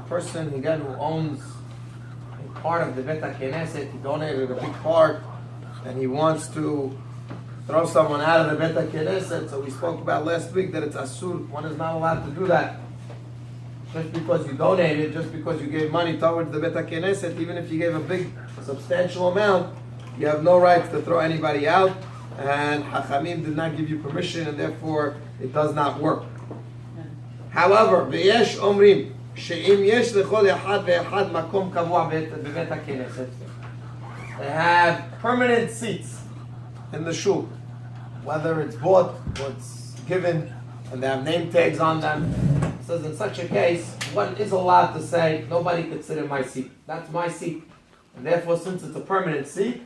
person again who owns a part of the Bet HaKnesset, he donated a big part, and he wants to throw someone out of the Bet HaKnesset. So we spoke about last week that it's asur. One is not allowed to do that. Just because you donated, just because you gave money towards the Bet HaKnesset, even if you gave a big, substantial amount, you have no right to throw anybody out. And Hachamim did not give you permission, and therefore it does not work. However, v'yesh omrim she'im yesh lechol echad ve'echad makom kavua bebet HaKnesset. They have permanent seats in the shul, whether it's bought or it's given, and they have name tags on them. It says in such a case, one is allowed to say, nobody could sit in my seat. That's my seat. And therefore, since it's a permanent seat,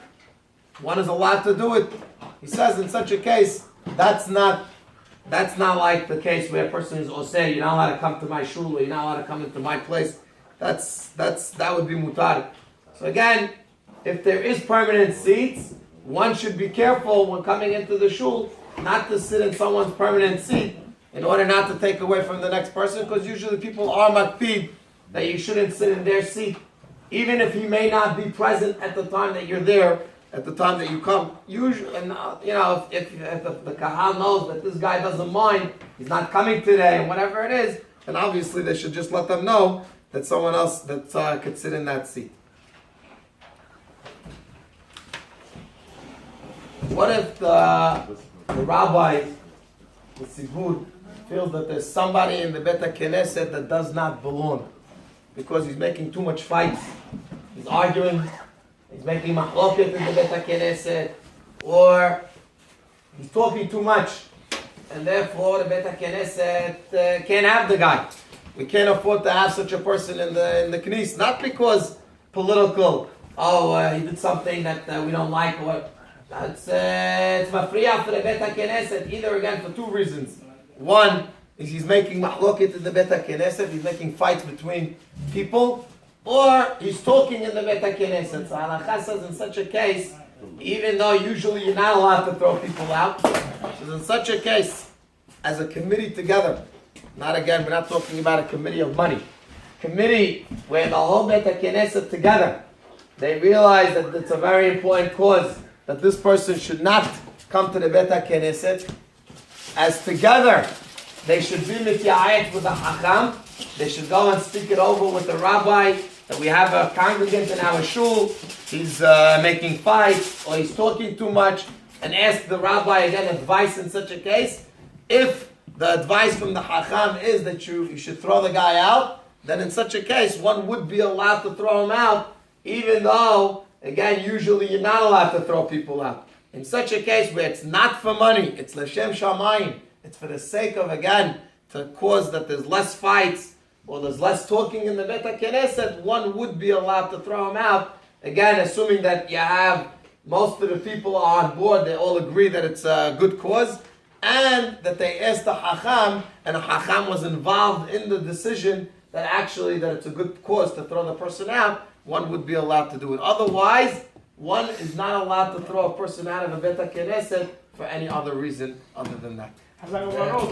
one is allowed to do it. He says in such a case, that's not like the case where a person is oseh, you're not allowed to come to my shul, or you're not allowed to come into my place. That would be mutar. So again, if there is permanent seats, one should be careful when coming into the shul not to sit in someone's permanent seat in order not to take away from the next person, because usually people are makpid that you shouldn't sit in their seat, even if he may not be present at the time that you're there, at the time that you come. Usually, and if the kahal knows that this guy doesn't mind, he's not coming today, and whatever it is, then obviously they should just let them know that someone else that could sit in that seat. What if the rabbi, the Sigud, feels that there's somebody in the Bet HaKnesset that does not belong because he's making too much fights, he's arguing, he's making mahloket in the Bet HaKnesset, or he's talking too much, and therefore the Bet HaKnesset can't have the guy. We can't afford to have such a person in the knis, not because political, he did something that we don't like, or it's mafriya for the Bet HaKnesset, either again for two reasons. One is he's making mahloket in the Bet HaKnesset, he's making fights between people, or he's talking in the Bet HaKnesset. So halakha says in such a case, even though usually you're not allowed to throw people out, so in such a case, as a committee together, we're not talking about a committee of money, committee where the whole Bet HaKnesset together, they realize that it's a very important cause, that this person should not come to the Bet HaKnesset, as together they should be mitya'et with the hacham, they should go and speak it over with the rabbi, that we have a congregant in our shul, he's making fights, or he's talking too much, and ask the rabbi again advice in such a case. If the advice from the hacham is that you should throw the guy out, then in such a case one would be allowed to throw him out, even though, again, usually you're not allowed to throw people out. In such a case where it's not for money, it's l'shem shamayim, it's for the sake of, again, to cause that there's less fights, or there's less talking in the Bet HaKnesset, one would be allowed to throw him out. Again, assuming that you have most of the people are on board, they all agree that it's a good cause, and that they asked the Hacham, and the Hacham was involved in the decision that actually that it's a good cause to throw the person out, one would be allowed to do it. Otherwise, one is not allowed to throw a person out of a Bet HaKnesset for any other reason other than that.